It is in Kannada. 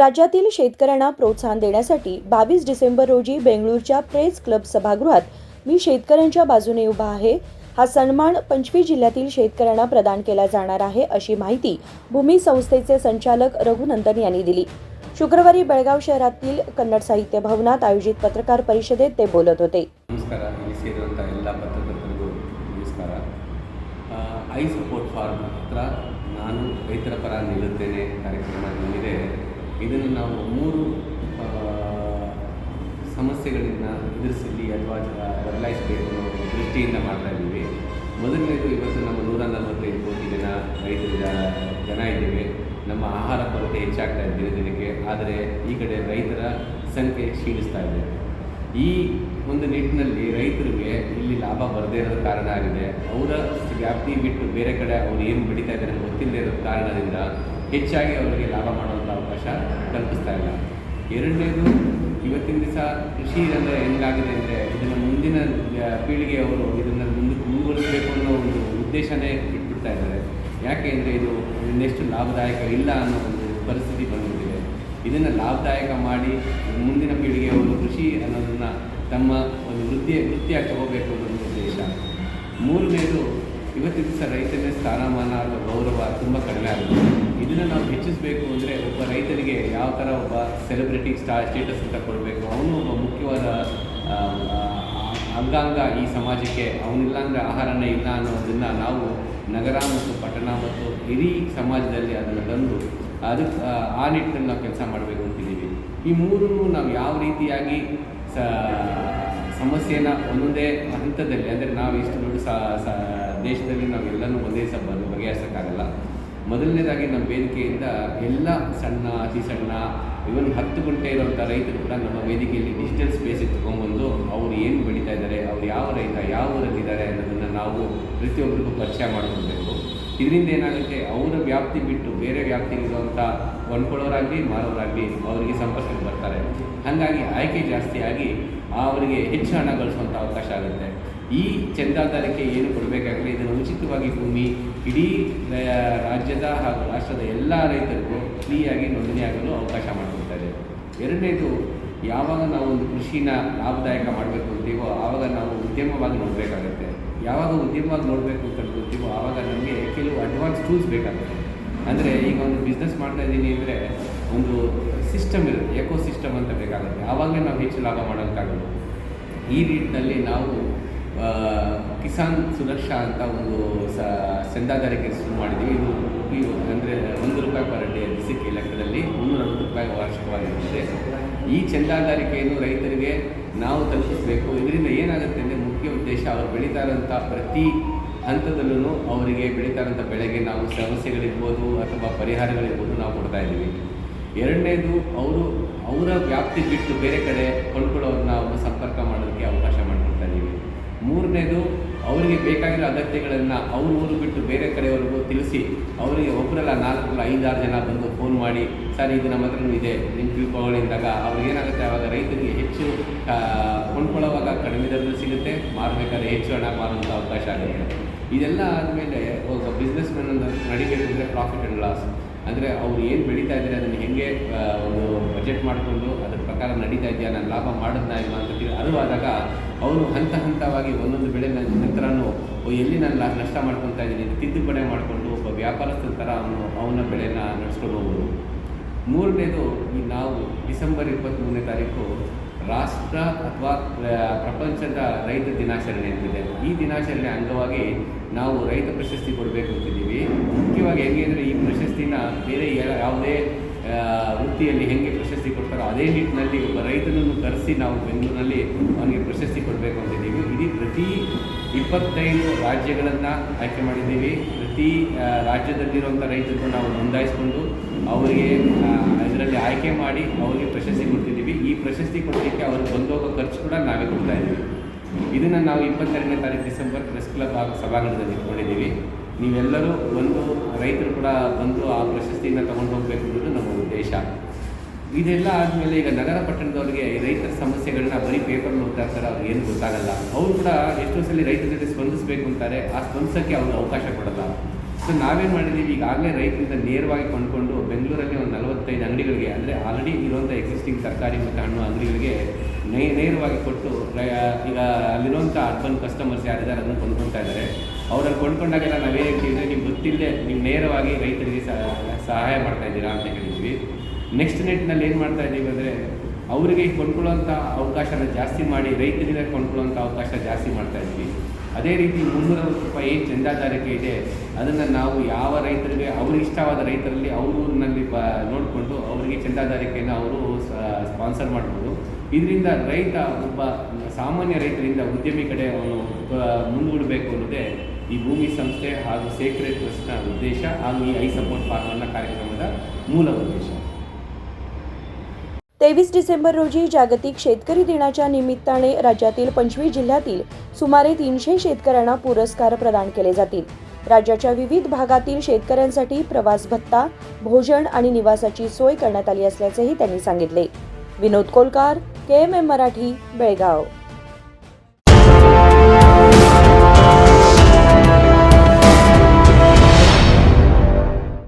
राज्यातील शेतकऱ्यांना प्रोत्साहन देण्यासाठी 22 डिसेंबर रोजी बेंगळूरच्या प्रेस क्लब सभागृहात मी शेतकऱ्यांच्या बाजूने उभा आहे. हा सन्मान 25 जिल्ह्यातील शेतकऱ्यांना प्रदान केला जाणार आहे, अशी माहिती भूमी संस्थेचे संचालक रघुनंदन यांनी दिली. शुक्रवारी बेळगाव शहरातील कन्नड साहित्य भवनात आयोजित पत्रकार परिषदेत ते बोलत होते. ನಮಸ್ಕಾರ. ಇಲ್ಲಿ ಸೇರಿರುವಂಥ ಎಲ್ಲ ಪತ್ರಕರ್ತರಿಗೂ ನಮಸ್ಕಾರ. ಐ ಸಪೋರ್ಟ್ ಫಾರ್ಮ್ ಹತ್ರ ನಾನು ರೈತರ ಪರ ನಿಲ್ಲುತ್ತೇನೆ ಕಾರ್ಯಕ್ರಮ ಏನಿದೆ, ಇದನ್ನು ನಾವು 3 ಸಮಸ್ಯೆಗಳಿಂದ ಎದುರಿಸಲಿ ಅಥವಾ ಬದಲಾಯಿಸಬೇಕು ಅನ್ನೋ ದೃಷ್ಟಿಯಿಂದ ಮಾಡ್ತಾ ಇದ್ದೀವಿ. ಮೊದಲನೇದು, ಇವತ್ತು ನಮ್ಮ 145 ಕೋಟಿ ಜನ ಇದ್ದೇವೆ. ನಮ್ಮ ಆಹಾರ ಕೊರತೆ ಹೆಚ್ಚಾಗ್ತಾ ಇದೆ ದಿನದಿನಕ್ಕೆ. ಆದರೆ ಈ ಕಡೆ ರೈತರ ಸಂಖ್ಯೆ ಕ್ಷೀಣಿಸ್ತಾ ಇದೆ. ಈ ಒಂದು ನಿಟ್ಟಿನಲ್ಲಿ ರೈತರಿಗೆ ಇಲ್ಲಿ ಲಾಭ ಬರದೇ ಇರೋದು ಕಾರಣ ಆಗಿದೆ. ಅವರ ವ್ಯಾಪ್ತಿ ಬಿಟ್ಟು ಬೇರೆ ಕಡೆ ಅವರು ಏನು ಬೆಳೀತಾ ಇದ್ದಾರೆ ಗೊತ್ತಿಲ್ಲದೆ ಇರೋ ಕಾರಣದಿಂದ ಹೆಚ್ಚಾಗಿ ಅವರಿಗೆ ಲಾಭ ಮಾಡುವಂಥ ಅವಕಾಶ ಕಲ್ಪಿಸ್ತಾ ಇಲ್ಲ. ಎರಡನೇದು, ಇವತ್ತಿನ ದಿವಸ ಕೃಷಿ ಅಂದರೆ ಹೆಂಗಾಗಿದೆ ಅಂದರೆ, ಇದನ್ನು ಮುಂದಿನ ಪೀಳಿಗೆಯವರು ಇದನ್ನು ಮುಂದುವರಿಸಬೇಕು ಅನ್ನೋ ಒಂದು ಉದ್ದೇಶನೇ ಇಟ್ಬಿಡ್ತಾ ಇದ್ದಾರೆ. ಯಾಕೆ ಅಂದರೆ ಇದು ಇನ್ನೆಷ್ಟು ಲಾಭದಾಯಕ ಇಲ್ಲ ಅನ್ನೋ ಒಂದು ಪರಿಸ್ಥಿತಿ ಬಂದಿದೆ. ಇದನ್ನು ಲಾಭದಾಯಕ ಮಾಡಿ ಮುಂದಿನ ಪೀಳಿಗೆಯವರು ಕೃಷಿ ಅನ್ನೋದನ್ನು ತಮ್ಮ ಒಂದು ವೃತ್ತಿಯಾಗಿ ತಗೋಬೇಕು ಅನ್ನೋ ಉದ್ದೇಶ. ಮೂರನೇದು, ಇವತ್ತಿನ ದಿವಸ ರೈತನ ಸ್ಥಾನಮಾನ ಅಥವಾ ಗೌರವ ತುಂಬ ಕಡಿಮೆ ಆಗುತ್ತೆ. ಇದನ್ನು ನಾವು ಹೆಚ್ಚಿಸಬೇಕು ಅಂದರೆ ಒಬ್ಬ ರೈತನಿಗೆ ಯಾವ ಥರ ಒಬ್ಬ ಸೆಲೆಬ್ರಿಟಿ ಸ್ಟೇಟಸ್ ಅಂತ ಕೊಡಬೇಕು, ಅವನು ಒಬ್ಬ ಮುಖ್ಯವಾದ ಅಂಗಾಂಗ ಈ ಸಮಾಜಕ್ಕೆ. ಅವನಿಲ್ಲ ಅಂದರೆ ಆಹಾರನೇ ಇಲ್ಲ ಅನ್ನೋದನ್ನು ನಾವು ನಗರ ಮತ್ತು ಪಟ್ಟಣ ಮತ್ತು ಇಡೀ ಸಮಾಜದಲ್ಲಿ ಅದನ್ನು ತಂದು ಅದಕ್ಕೆ ಆ ನಿಟ್ಟಿನಲ್ಲಿ ನಾವು ಕೆಲಸ ಮಾಡಬೇಕು ಅಂತಿದ್ದೀವಿ. ಈ ಮೂರನ್ನು ನಾವು ಯಾವ ರೀತಿಯಾಗಿ ಸಮಸ್ಯೆನ ಒಂದೊಂದೇ ಹಂತದಲ್ಲಿ, ಅಂದರೆ ನಾವು ಇಷ್ಟು ದೊಡ್ಡ ದೇಶದಲ್ಲಿ ನಾವು ಎಲ್ಲನೂ ಒಂದೇ ಬಗೆಹರಿಸೋಕ್ಕಾಗಲ್ಲ. ಮೊದಲನೇದಾಗಿ ನಮ್ಮ ವೇದಿಕೆಯಿಂದ ಎಲ್ಲ ಸಣ್ಣ, ಅತಿ ಸಣ್ಣ, ಇವನ್ 10 ಗುಂಟೆ ಇರುವಂಥ ರೈತರು ಕೂಡ ನಮ್ಮ ವೇದಿಕೆಯಲ್ಲಿ ಡಿಜಿಟಲ್ ಸ್ಪೇಸಿಗೆ ತೊಗೊಂಡ್ಬಂದು ಅವ್ರು ಏನು ಬೆಳೀತಾ ಇದ್ದಾರೆ, ಅವ್ರು ಯಾವ ರೈತ, ಯಾವ ಊರಲ್ಲಿದ್ದಾರೆ ಅನ್ನೋದನ್ನು ನಾವು ಪ್ರತಿಯೊಬ್ಬರಿಗೂ ಪರಿಚಯ ಮಾಡಿಕೊಡ್ಬೇಕು. ಇದರಿಂದ ಏನಾಗುತ್ತೆ, ಅವರ ವ್ಯಾಪ್ತಿ ಬಿಟ್ಟು ಬೇರೆ ವ್ಯಾಪ್ತಿಗಿರುವಂಥ ಕೊಂಡ್ಕೊಳ್ಳೋರಾಗಲಿ ಮಾರೋರಾಗಲಿ ಅವರಿಗೆ ಸಂಪರ್ಕಕ್ಕೆ ಬರ್ತಾರೆ. ಹಾಗಾಗಿ ಆಯ್ಕೆ ಜಾಸ್ತಿಯಾಗಿ ಅವರಿಗೆ ಹೆಚ್ಚು ಹಣ ಗಳಿಸುವಂಥ ಅವಕಾಶ ಆಗುತ್ತೆ. ಈ ಚಂದಾದಾರಿಕೆ ಏನು ಕೊಡಬೇಕಾಗಲಿ, ಇದನ್ನು ಉಚಿತವಾಗಿ ಭೂಮಿ ಇಡೀ ರಾಜ್ಯದ ಹಾಗೂ ರಾಷ್ಟ್ರದ ಎಲ್ಲ ರೈತರಿಗೂ ಫ್ರೀಯಾಗಿ ನೋಂದಣಿಯಾಗಲು ಅವಕಾಶ ಮಾಡಿಕೊಡ್ತಾ ಇದೆ. ಎರಡನೇದು, ಯಾವಾಗ ನಾವು ಒಂದು ಕೃಷಿನ ಲಾಭದಾಯಕ ಮಾಡಬೇಕು ಅಂತೀವೋ ಆವಾಗ ನಾವು ಉದ್ಯಮವಾಗಿ ನೋಡಬೇಕಾಗತ್ತೆ. ಯಾವಾಗ ಉದ್ಯಮವಾಗಿ ನೋಡಬೇಕು ಅಂತ ಅನ್ಕೊಳ್ತೀವೋ ಆವಾಗ ನಮಗೆ ಕೆಲವು ಅಡ್ವಾನ್ಸ್ ಟೂಲ್ಸ್ ಬೇಕಾಗುತ್ತೆ. ಅಂದರೆ ಈಗ ಒಂದು ಬಿಸ್ನೆಸ್ ಮಾಡ್ತಾ ಇದ್ದೀನಿ ಅಂದರೆ ಒಂದು ಸಿಸ್ಟಮ್ ಇರುತ್ತೆ, ಎಕೋ ಸಿಸ್ಟಮ್ ಅಂತ ಬೇಕಾಗುತ್ತೆ. ಆವಾಗಲೇ ನಾವು ಹೆಚ್ಚು ಲಾಭ ಮಾಡೋಕ್ಕಾಗೋದು. ಈ ನಿಟ್ಟಿನಲ್ಲಿ ನಾವು ಕಿಸಾನ್ ಸುರಕ್ಷಾ ಅಂತ ಒಂದು ಚಂದಾದಾರಿಕೆ ಶುರು ಮಾಡಿದ್ದೀವಿ. ಇದು ಅಂದರೆ ₹1 ಪರ್ ಡೇ ದಿಸಕ್ಕೆ ಲೆಕ್ಕದಲ್ಲಿ ₹360 ವಾರ್ಷಿಕವಾಗಿರುತ್ತೆ. ಈ ಚಂದಾದಾರಿಕೆಯನ್ನು ರೈತರಿಗೆ ನಾವು ತಲುಪಿಸಬೇಕು. ಇದರಿಂದ ಏನಾಗುತ್ತೆ ಅಂದರೆ, ಮುಖ್ಯ ಉದ್ದೇಶ ಅವರು ಬೆಳೀತಾ ಇರೋಂಥ ಪ್ರತಿ ಹಂತದಲ್ಲೂ ಅವರಿಗೆ ಬೆಳೀತಾ ಇರೋಂಥ ಬೆಳೆಗೆ ನಾವು ಸಮಸ್ಯೆಗಳಿರ್ಬೋದು ಅಥವಾ ಪರಿಹಾರಗಳಿರ್ಬೋದು ನಾವು ಕೊಡ್ತಾ ಇದ್ದೀವಿ. ಎರಡನೇದು, ಅವರ ವ್ಯಾಪ್ತಿ ಬಿಟ್ಟು ಬೇರೆ ಕಡೆ ಕೊಂಡ್ಕೊಳ್ಳೋರನ್ನ ಅವರು ಸಂಪರ್ಕ ಮಾಡೋದಕ್ಕೆ ಅವಕಾಶ ಮಾಡಿಕೊಡ್ತಾ ಇದ್ದೀವಿ. ಮೂರನೇದು, ಅವರಿಗೆ ಬೇಕಾಗಿರೋ ಅಗತ್ಯಗಳನ್ನು ಅವ್ರ ಊರು ಬಿಟ್ಟು ಬೇರೆ ಕಡೆಯವರೆಗೂ ತಿಳಿಸಿ, ಅವರಿಗೆ ಒಬ್ಬರಲ್ಲ 4-5-6 ಜನ ಬಂದು ಫೋನ್ ಮಾಡಿ, ಸರ್ ಇದು ನಮ್ಮ ಹತ್ರನೂ ಇದೆ, ನಿಮ್ಮ ತಿಳ್ಕೊಳ್ಳಿಂದಾಗ ಅವ್ರಿಗೇನಾಗುತ್ತೆ, ಆವಾಗ ರೈತರಿಗೆ ಹೆಚ್ಚು ಕೊಂಡ್ಕೊಳ್ಳೋವಾಗ ಕಡಿಮೆ ದರದಲ್ಲಿ ಸಿಗುತ್ತೆ, ಮಾರಬೇಕಾದ್ರೆ ಹೆಚ್ಚು ಹಣ ಮಾರುವಂಥ ಅವಕಾಶ ಆಗುತ್ತೆ. ಇದೆಲ್ಲ ಆದಮೇಲೆ ಒಬ್ಬ ಬಿಸ್ನೆಸ್ ಮ್ಯಾನ್ ನಡಿಬೇಕು ಅಂದರೆ ಪ್ರಾಫಿಟ್ ಆ್ಯಂಡ್ ಲಾಸ್, ಅಂದರೆ ಅವ್ರು ಏನು ಬೆಳೀತಾ ಇದ್ದಾರೆ ಅದನ್ನು ಹೇಗೆ ಒಂದು ಬಜೆಟ್ ಮಾಡಿಕೊಂಡು ಅದರ ಪ್ರಕಾರ ನಡೀತಾ ಇದೆಯಾ, ನಾನು ಲಾಭ ಮಾಡೋದನ್ನ ಇಲ್ಲ ಅಂತ ಅರಿವಾದಾಗ ಅವರು ಹಂತವಾಗಿ ಒಂದೊಂದು ಬೆಳೆ ನಂತರನೂ ಎಲ್ಲಿ ನಾನು ನಷ್ಟ ಮಾಡ್ಕೊತಾ ಇದ್ದೀನಿ ತಿದ್ದುಪಡಿ ಮಾಡಿಕೊಂಡು ಒಬ್ಬ ವ್ಯಾಪಾರಸ್ಥರ ಥರ ಅವನ ಬೆಳೆನ ನಡೆಸ್ಕೊಂಡು ಹೋಗ್ಬೋದು. ಮೂರನೇದು, ಈ ನಾವು ಡಿಸೆಂಬರ್ 23ನೇ ತಾರೀಕು ರಾಷ್ಟ್ರ ಅಥವಾ ಪ್ರಪಂಚದ ರೈತ ದಿನಾಚರಣೆ ಅಂತಿದೆ. ಈ ದಿನಾಚರಣೆ ಅಂಗವಾಗಿ ನಾವು ರೈತ ಪ್ರಶಸ್ತಿ ಕೊಡಬೇಕು ಅಂತಿದ್ದೀವಿ. ಮುಖ್ಯವಾಗಿ ಹೆಂಗೆ ಅಂದರೆ, ಈ ಪ್ರಶಸ್ತಿನ ಬೇರೆ ಯಾವುದೇ ವೃತ್ತಿಯಲ್ಲಿ ಹೆಂಗೆ ಪ್ರಶಸ್ತಿ ಕೊಡ್ತಾರೋ ಅದೇ ನಿಟ್ಟಿನಲ್ಲಿ ಒಬ್ಬ ರೈತನನ್ನು ಕರೆಸಿ ನಾವು ಬೆಂಗಳೂರಿನಲ್ಲಿ ಅವನಿಗೆ ಪ್ರಶಸ್ತಿ ಕೊಡಬೇಕು ಅಂತಿದ್ದೀವಿ. ಇಡೀ ಪ್ರತಿ 25 ರಾಜ್ಯಗಳನ್ನು ಆಯ್ಕೆ ಮಾಡಿದ್ದೀವಿ. ಪ್ರತಿ ರಾಜ್ಯದಲ್ಲಿರುವಂಥ ರೈತರು ನಾವು ನೋಂದಾಯಿಸಿಕೊಂಡು ಅವರಿಗೆ ಇದರಲ್ಲಿ ಆಯ್ಕೆ ಮಾಡಿ ಅವರಿಗೆ ಪ್ರಶಸ್ತಿ ಕೊಡ್ತಿದ್ದೀವಿ. ಈ ಪ್ರಶಸ್ತಿ ಕೊಡಲಿಕ್ಕೆ ಅವ್ರಿಗೆ ಬಂದೋಗೋ ಖರ್ಚು ಕೂಡ ನಾವೇ ಕೊಡ್ತಾ ಇದ್ದೀವಿ. ಇದನ್ನು ನಾವು 22ನೇ ತಾರೀಕು ಡಿಸೆಂಬರ್ ಪ್ರೆಸ್ ಕ್ಲಬ್ ಸಭಾಂಗಣದಲ್ಲಿ ಇಟ್ಕೊಂಡಿದ್ದೀವಿ. ನೀವೆಲ್ಲರೂ ರೈತರು ಕೂಡ ಬಂದು ಆ ಪ್ರಶಸ್ತಿಯನ್ನು ತೊಗೊಂಡು ಹೋಗಬೇಕು ಅನ್ನೋದು ನಮ್ಮ ಉದ್ದೇಶ. ಇದೆಲ್ಲ ಆದಮೇಲೆ ಈಗ ನಗರ ಪಟ್ಟಣದವರಿಗೆ ರೈತರ ಸಮಸ್ಯೆಗಳನ್ನ ಬರೀ ಪೇಪರ್ ಓದ್ತಾ ಇರ್ತಾರೆ, ಅವ್ರಿಗೆ ಏನು ಗೊತ್ತಾಗಲ್ಲ. ಅವರು ಕೂಡ ಎಷ್ಟೋ ಸಲ ರೈತರ ಜೊತೆ ಸ್ಪಂದಿಸಬೇಕು ಅಂತಾರೆ, ಆ ಸ್ಪಂದಿಸೋಕ್ಕೆ ಅವ್ರಿಗೆ ಅವಕಾಶ ಕೊಡಲ್ಲ. ಸೊ ನಾವೇನು ಮಾಡಿದ್ದೀವಿ, ಈಗಾಗಲೇ ರೈತರಿಂದ ನೇರವಾಗಿ ಕೊಂಡ್ಕೊಂಡು ಬೆಂಗಳೂರಲ್ಲಿ ಒಂದು 45 ಅಂಗಡಿಗಳಿಗೆ, ಅಂದರೆ ಆಲ್ರೆಡಿ ಇರುವಂಥ ಎಕ್ಸಿಸ್ಟಿಂಗ್ ತರಕಾರಿ ಮತ್ತು ಹಣ್ಣು ಅಂಗಡಿಗಳಿಗೆ ನೇರವಾಗಿ ಕೊಟ್ಟು ಈಗ ಅಲ್ಲಿರುವಂಥ ಅರ್ಬನ್ ಕಸ್ಟಮರ್ಸ್ ಯಾರಿದ್ದಾರೆ ಅದನ್ನು ಕೊಂಡ್ಕೊಳ್ತಾ ಇದ್ದಾರೆ. ಅವರಲ್ಲಿ ಕೊಂಡ್ಕೊಂಡಾಗೆಲ್ಲ ನಾವೇ ಹೇಳ್ತೀವಿ, ನಿಮ್ಗೆ ಗೊತ್ತಿಲ್ಲದೆ ನೀವು ನೇರವಾಗಿ ರೈತರಿಗೆ ಸಹಾಯ ಮಾಡ್ತಾ ಇದ್ದೀರಾ ಅಂತ ಹೇಳಿದ್ವಿ. ನೆಕ್ಸ್ಟ್ ನೆಟ್ನಲ್ಲಿ ಏನು ಮಾಡ್ತಾ ಇದ್ದೀವಿ ಅಂದರೆ, ಅವರಿಗೆ ಕೊಂಡ್ಕೊಳ್ಳೋಂಥ ಅವಕಾಶನ ಜಾಸ್ತಿ ಮಾಡಿ ರೈತರಿಂದ ಕೊಂಡ್ಕೊಳ್ಳೋಂಥ ಅವಕಾಶ ಜಾಸ್ತಿ ಮಾಡ್ತಾ ಇದ್ವಿ. ಅದೇ ರೀತಿ 360 ರೂಪಾಯಿ ಏನು ಚಂದಾದಾರಿಕೆ ಇದೆ, ಅದನ್ನು ನಾವು ಯಾವ ರೈತರಿಗೆ ಅವ್ರಿಗೆ ಇಷ್ಟವಾದ ರೈತರಲ್ಲಿ ಊರಿನಲ್ಲಿ ನೋಡಿಕೊಂಡು ಅವರಿಗೆ ಚಂದಾದಾರಿಕೆಯನ್ನು ಅವರು ಸ್ಪಾನ್ಸರ್ ಮಾಡ್ಬೋದು. ಇದರಿಂದ ರೈತ ಒಬ್ಬ ಸಾಮಾನ್ಯ ರೈತರಿಂದ ಉದ್ಯಮಿ ಕಡೆ ಅವನು ಮುಂದೂಡಬೇಕು ಅನ್ನೋದೇ ಈ ಭೂಮಿ ಸಂಸ್ಥೆ ಹಾಗೂ ಸೇಕ್ರೆಡ್ ಟ್ರಸ್ಟ್ನ ಉದ್ದೇಶ ಹಾಗೂ ಈ ಐ ಸपोर्ट फार्मर ಕಾರ್ಯಕ್ರಮದ ಮೂಲ ಉದ್ದೇಶ. 23 डिसेंबर रोजी जागतिक शेतकरी दिनाच्या निमित्ताने राज्यातील 25 जिल्ह्यातील सुमारे 300 शेतकऱ्यांना पुरस्कार प्रदान केले जातील. राज्याच्या विविध भागातील शेतकऱ्यांसाठी प्रवास भत्ता, भोजन आणि निवासाची सोय करण्यात आली असल्याचेही त्यांनी सांगितले. विनोद कोलकार, KMM मराठी, बेळगाव.